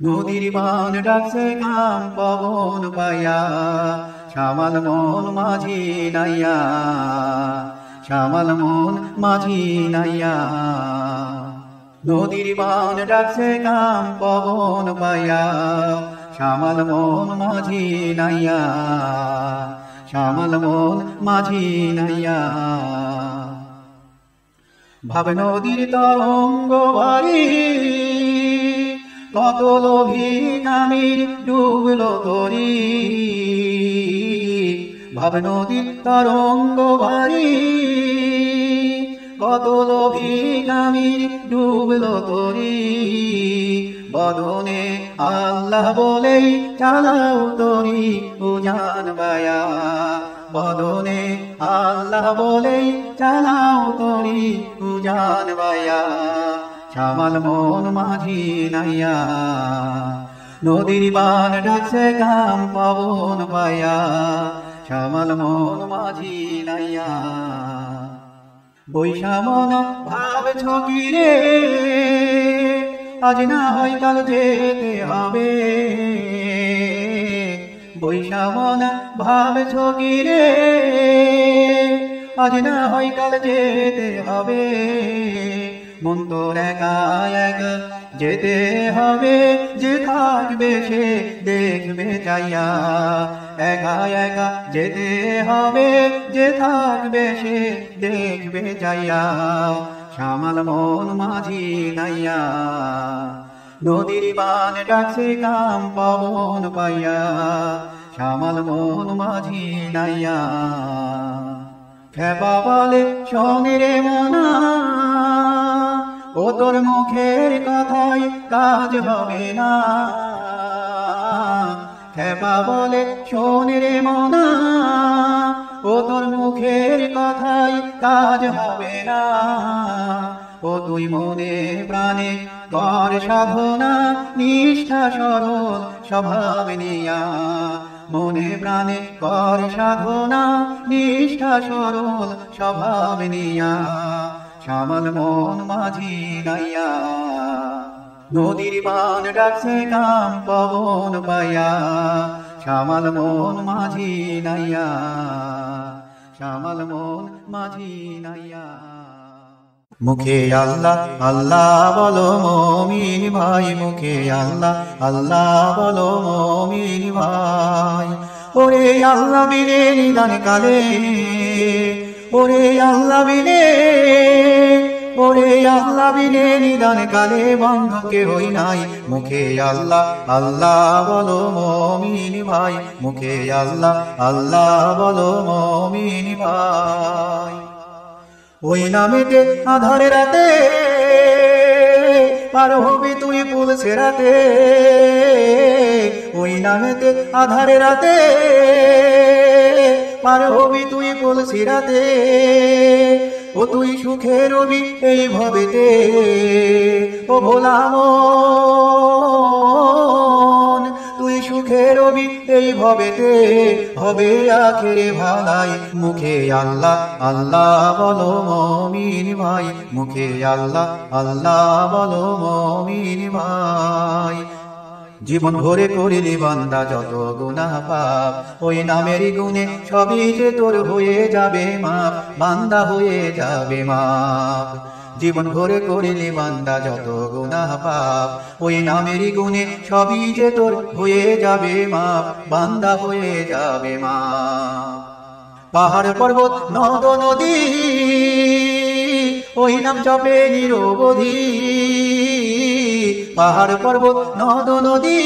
নদীর বান ডাকছে কাম পবন পাইয়া শ্যামাল মন মাঝি নাইয়া শ্যামাল মন মাঝি নাইয়া নদীর বান ডাকছে কাম পবন পাইয়া শ্যামাল মন মাঝি নাইয়া শ্যামাল মন মাঝি নাইয়া ভাবে নদীর তরঙ্গ বাড়ি কত লোভী নামির ডুবলো তরি ভাবে নদীর তরঙ্গ বাড়ি কত লোভী নামির ডুবলো তরি বদনে আল্লাহ বলেই চালাও তরি উজান বায়া বদনে আল্লাহ বলেই চালাও তরি উজান বায়া শ্যামাল মন মাঝি নাইয়া নদীর বান ডাকছে কাম পবন পাইয়া শ্যামাল মন মাঝি নাইয়া বৈশামন ভাবছ কি রে আজ না হয় কাল যেতে হবে বৈশামন ভাবছ কি রে আজ না হয় কাল যেতে হবে মন তোর একা একা যেতে হবে যে থাকবে সে দেখবে চাইয়া একা একা যেতে হবে যে থাকবে সে দেখবে চাইয়া শ্যামাল মন মাঝি নাইয়া নদীর বান ডাকছে কাম পবন পাইয়া শ্যামাল মন মাঝি নাইয়া খেপা বলে শোনে রে মনা ও তোর মুখের কথায় কাজ হবে না খেপা বলে শোনে রে মনা ও তোর মুখের কথায় কাজ হবে না ও তুই মনে প্রাণে কর সাধনা নিষ্ঠা সরল স্বভাব নিয়া মনে প্রাণে কর সাধনা নিষ্ঠা সরল স্বভাব নিয়া শ্যামাল মন মাঝি নাইয়া নদীর বান ডাকছে কাম পবন পাইয়া শ্যামাল মন মাঝি নাইয়া শ্যামাল মন মাঝি নাইয়া মুখে আল্লাহ আল্লাহ বলো মুমিন ভাই মুখে আল্লাহ আল্লাহ বলো মুমিন ভাই ওরে আল্লাহ বিনে নিদান কালে ওরে আল্লাহ বিনে ওরে আল্লাহ বিনে নিদান কালে বন্ধ কেহই নাই মুখে আল্লাহ আল্লাহ বলো মুমিন ভাই মুখে আল্লাহ আল্লাহ বলো মুমিন ভাই ওই নামেতে আধারে রাতে পার হবি তুই পুল সেরাতে ওই নামেতে আধারে রাতে পার হবি তুই পুল সিরাতে ও তুই সুখে রবি এই ভবেতে ও ভোলা মন তুই সুখে রবি এই ভবেতে হবে আখেরে ভালাই মুখে আল্লাহ আল্লাহ বলো মুমিন ভাই মুখে আল্লাহ আল্লাহ বলো মুমিন ভাই জীবন ভরে করিলি বান্দা যত গুনাহ পাপ ওই নামেরই গুণে সবই যে তোর হয়ে যাবে মাপ বান্দা হয়ে যাবে মাপ জীবন ভরে করিলি বান্দা যত গুনাহ পাপ ওই নামেরই গুণে সবই যে তোর হয়ে যাবে মাপ বান্দা হয়ে যাবে মাপ পাহাড় পর্বত নদ নদী ওই নাম জপে নিরবধি পাহাড় পর্বত নদ নদী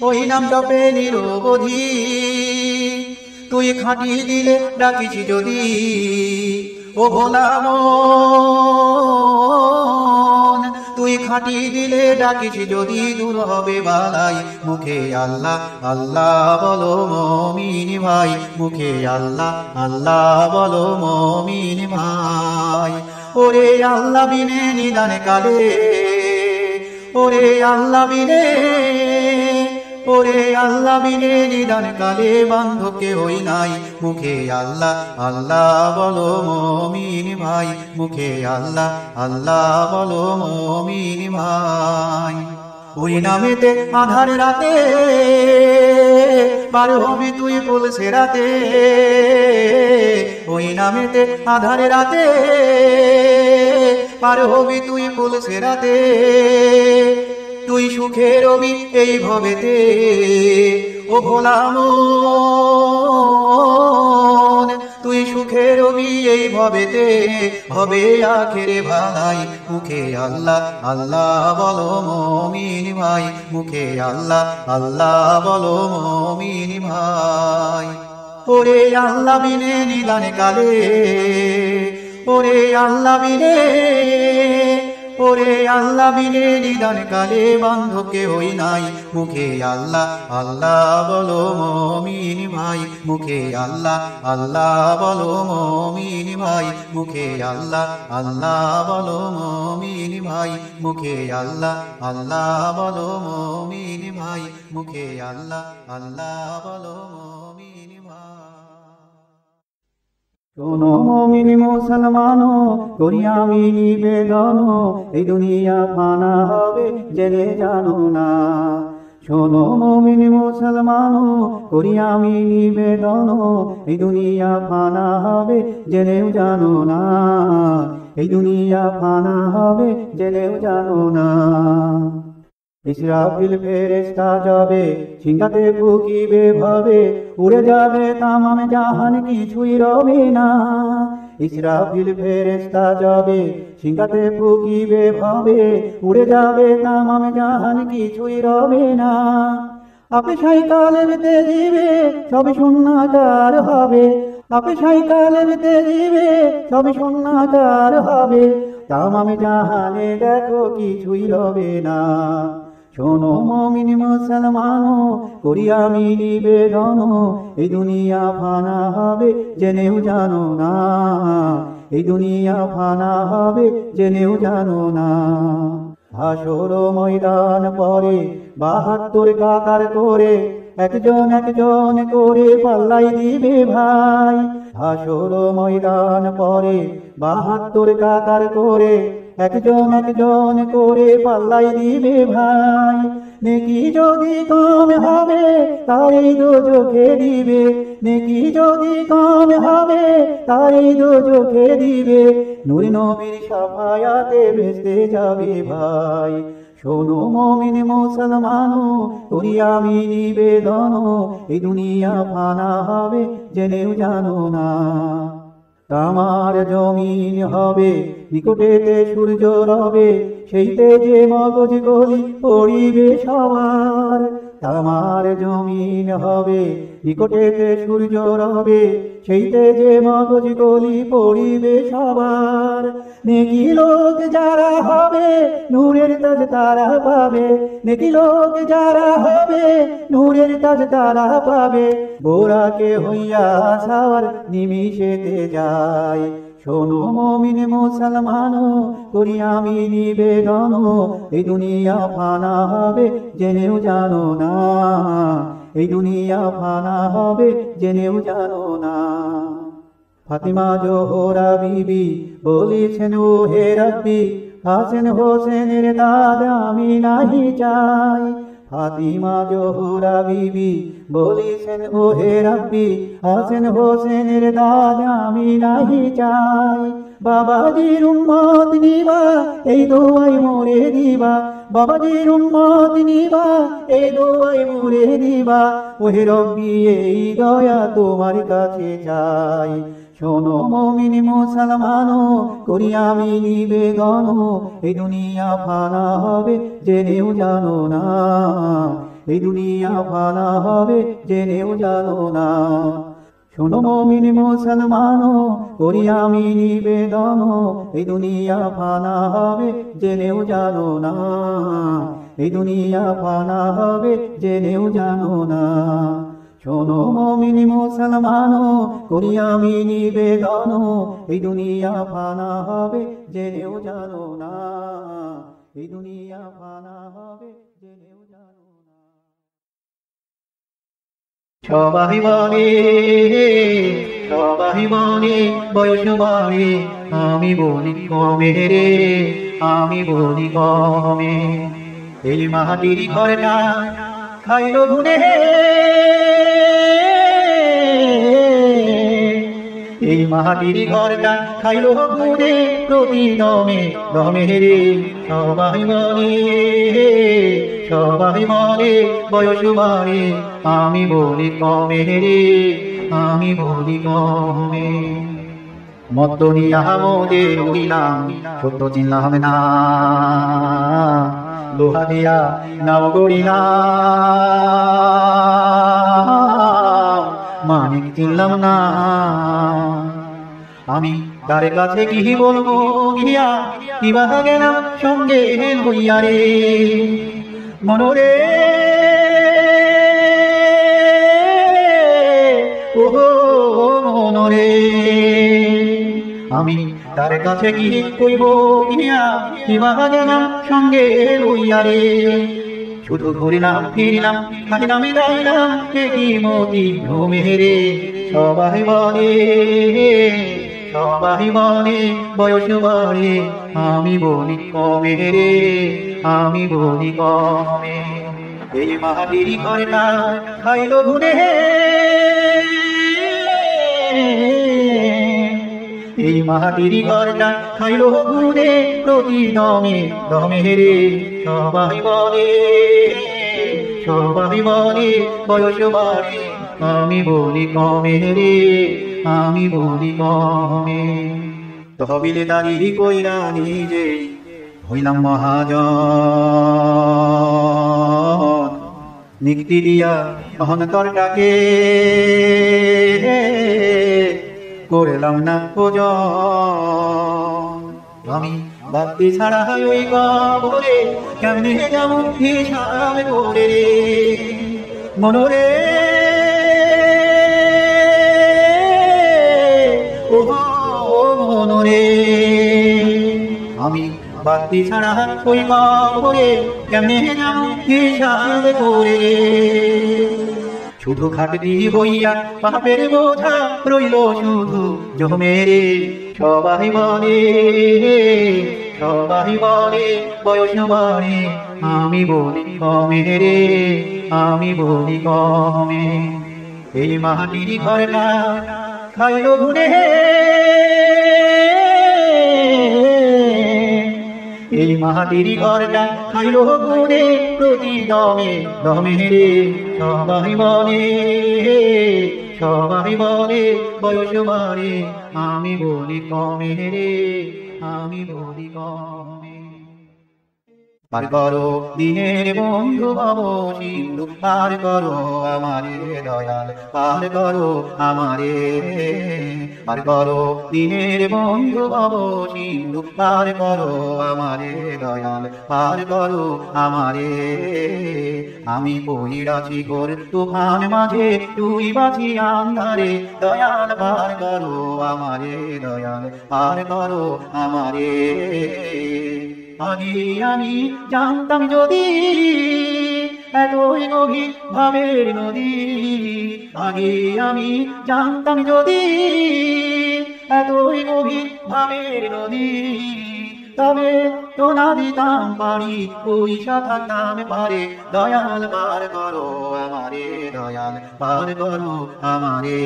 ওই নাম জপে নিরবধি তুই খাটি দিলে ডাকিছি যদি ও ভোলা মন তুই খাটি দিলে ডাকিছি যদি দূর হবে বালাই মুখে আল্লাহ আল্লাহ বলো মুমিন ভাই মুখে আল্লাহ আল্লাহ বলো মুমিন ভাই ওরে আল্লাহ বিনে নিদান কালে ওরে আল্লাহ বিনে ওরে আল্লাহ বিনে নিদান কালে বান্ধব কেহই নাই মুখে আল্লাহ আল্লাহ বলো মুমিন ভাই মুখে আল্লাহ আল্লাহ বলো মুমিন ভাই। ওই নামেতে আধার রাতে পার হবি তুই ফুল সেরাতে, ওই নামেতে আধার রাতে পার হবি তুই ফুল সেরাতে। তুই সুখে রবি এই ভবেতে ও ভোলা মন, তুই সুখে রবি এই ভবেতে হবে আখেরে ভালাই। মুখে আল্লাহ আল্লাহ বলো মুমিন ভাই, মুখে আল্লাহ আল্লাহ বলো মুমিন ভাই। ওরে আল্লাহ বিনে নিদান কালে, ওরে আল্লাহ বিনে, ওরে আল্লাহ বিনে নিদান কালে বান্ধব কেহই নাই। মুখে আল্লাহ আল্লাহ বলো মুমিন ভাই, মুখে আল্লাহ আল্লাহ বলো মুমিন ভাই, মুখে আল্লাহ আল্লাহ বলো মুমিন ভাই, মুখে আল্লাহ আল্লাহ বলো মুমিন ভাই, মুখে আল্লাহ আল্লাহ বলো মুমিন ভাই। শোনো মুমিন মুসলমানো, করি আমি নিবেদন, এই দুনিয়া ফানা হবে জেনে জানো না। শোনো মুমিন মুসলমানো, করি আমি নিবেদন, এই দুনিয়া ফানা হবে জেনেও জানো না, এই দুনিয়া ফানা হবে জেনেও জানো না। ইসরাফিল ফেরেশতা যাবে, সিংহাতে ফুঁকিবে ভাবে, উড়ে যাবে তামাম জাহান কিছুই রবে না। ইসরাফিল ফেরেশতা যাবে, সিংহাতে ফুঁকিবে ভাবে, উড়ে যাবে তামাম জাহান কিছুই রবে না। আপে সাইকালের দিবে সব শূন্যাকার হবে, আপে সাইকালের দিবে সব শূন্যাকার হবে, তামাম জাহানে দেখো কিছুই রবে না। শোনো মুমিন মুসলমানো, করি আমি নিবেদন, এই দুনিয়া ফানা হবে জেনেও জানো না, এই দুনিয়া ফানা হবে জেনেও জানো না। হাসর ময়দান পরে ৭২ কাতার করে, একজন একজন করে পাল্লাই দিবে ভাই। হাসর ময়দান পরে ৭২ কাতার করে, একজন একজন করে পাল্লাই দিবে ভাই। নেকি যদি কম হবে তাই দোজখে দিবে, নেকি যদি কম হবে তাই দোজখে দিবে, নূর নবীর শাফায়াতে ভেসে যাবে ভাই। শোনো মুমিন মুসলমানো, করি আমি নিবেদন, এই দুনিয়া ফানা হবে জেনেও জানো না। তামার জমিন হবে নিকটেতে সূর্য রবে, সেইতে যে মগজ গলি পড়িবে সবার। তামার জমিন হবে নিকটেতে সূর্য রবে, সেইতে যে মগজ গলি পড়িবে সবার। নেকি লোক যারা হবে নূরের তাজ তারা পাবে, নেকি লোক যারা হবে নূরের তাজ তারা পাবে, বোরাকে হইয়া সাওয়ার নিমিষেতে যায়। শোনো মুমিন মুসলমানো, করি আমি নিবেদন, এই দুনিয়া ফানা হবে জেনেও জানো না, এই দুনিয়া ফানা হবে জেনেও জানো না। ফাতিমা জোহরা বিবি বলেছেন ও হে রব্বি, হাসান হোসেনের দাদা আমি নাহি চাই। ফাতিমা জোহরা বিবি বলেছেন ও হে রব্বি, হাসান হোসেনের দাদা আমি নাহি চাই। বাবাজির উম্মত নিবা এই দোয়াই মোরে দিবা, বাবাজির উম্মত নিবা এই দোয়াই মোরে দিবা, ও হে রব্বি এই দয়া তোমার কাছে চাই। শোনো মুমিন মুসলমানো, করি আমি নিবেদন, এই দুনিয়া ফানা হবে জেনেও জানো না, এই দুনিয়া ফানা হবে জেনেও জানো না। শোনো মুমিন মুসলমানো, করি আমি নিবেদন, এই দুনিয়া ফানা হবে জেনেও জানো না, এই দুনিয়া ফানা হবে জেনেও জানো না। শোনো মুমিন মুসলমানো, করি আমি নিবেদন, এই দুনিয়া ফানা হবে জেনেও জানো না, এই দুনিয়া ফানা হবে জেনেও জানো না। সবাই বলে সবাই বলে বয়স বাড়ে, আমি বলি কমে রে, আমি বলি কমে। এই মাটির ঘরটা খাইল ঘুরে, এই মাটির ঘরটা খাইল ঘুরে প্রতি দমে দমে রে। সবাই বলে, সবাই বলে বয়স বাড়ে, আমি বলি কমে রে, আমি বলি কমে। মত নিয়া মোদে উড়িলাম, সত্য চিনলাম না, লোহা দিয়া নাও গড়িলাম, মানিক চিনলাম না। আমি তার কাছে কি বলবো গিয়া, কিবা গেলাম সঙ্গে হইয়া রে। মনরে ও মনরে, আমি তার কাছে কি কইব গিয়া, কিবা গেলাম সঙ্গে হইয়া রে। শুধু ঘুরিলাম ফিরিলাম খাইলাম গাইলাম কি মতি ঘুমে রে। সবাই বলে, সবাই বলে বয়স বাড়ে, আমি বলি কমে রে, আমি বলি কমে। এই মাটির ঘরটা খাইল ঘুরে, এই মাটির ঘরটা খাইল ঘুরে প্রতি দমে দমে রে। সবাই বলে, সবাই বলে বয়স বাড়ে, আমি বলি কমে রে, আমি বলি কমে। তহবিলে দাঁড়ি কইরা নিজে হইলাম মহাজন, নিক্তি দিয়া অহন্তরটাকে করলাম না ওজন। আমি বাতি ছাড়া ওই কবরে কেমনে যাবো হিসাব করে রে। মনরে ও মনরে, আমি বাতি ছাড়া ওই কবরে কেমনে যাবো হিসাব করে রে। শুধু খাটনি বইয়া পাপের বোঝা রইল শুধু জমে রে। সবাই বলে, সবাই বলে বয়স বাড়ে, আমি বলি কমে রে, আমি বলি কমে। এই মাটির ঘরটা খাইল ঘুরে, এই মাটির ঘরটা খাইল ঘুরে প্রতি দমে দমে রে। সবাই বলে, সবাই বলে বয়স বাড়ে, আমি বলি কমে রে, আমি বলি কমে। পার করো দিনের বন্ধু ভব সিন্ধু, পার করো আমারে দয়াল, পার করো আমারে। পার করো দিনের বন্ধু ভব সিন্ধু, পার করো আমারে দয়াল, পার করো আমারে। আমি বহিরাছি ঘোর তুফান মাঝে, তুই বাঁচি আন্ধারে, দয়াল পার করো আমারে দয়াল, পার করো আমারে। আগে আমি জানতাম যদি এতই গভীর ভাবের নদী, আগে আমি জানতাম যদি এতই গভীর ভাবের নদী, তবে তো না দিতাম পারি পয়সা থাকতাম পারে। দয়াল পার করো আমারে দয়াল, পার করো আমারে।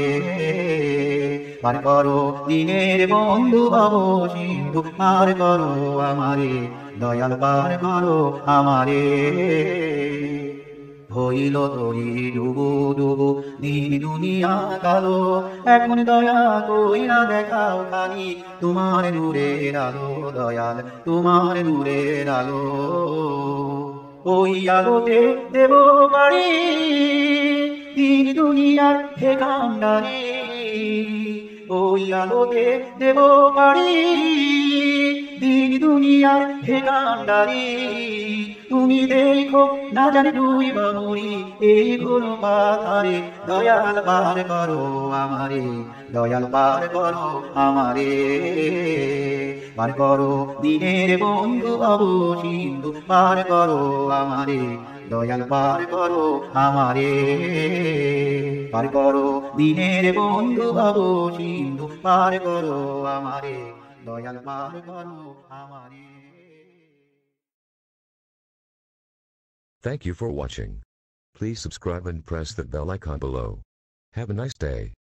পার করো দিনের বন্ধু ভব সিন্ধু, পার করো আমারে দয়াল, পার করো আমারে। হইল তরি ডুবু ডুবু দিন দুনিয়া কালো, এখন দয়া কইরা দেখাও খানি তোমার নূরের আলো দয়াল, তোমার নূরের আলো। ওই আলোতে দেব বাড়ি দিন দুনিয়ার ঠিকানারি, ওই আলোতে দেব বাড়ি দিন দুনিয়ার ঠিকানারি। তুমি দেখো না জানি দুই বামুরি এই গুলো পাথারে, দয়াল পার করো আমারে দয়াল, পার করো আমারে। পার করো দিনের বন্ধু বাবু সিন্ধু, পার করো আমারে দয়াল, পার করো আমারে। পার করো দিনের বন্ধু বাবু সিন্ধু, পার করো আমারে দয়াল, পার করো আমারে। Thank you for watching. Please subscribe and press the bell icon below. Have a nice day.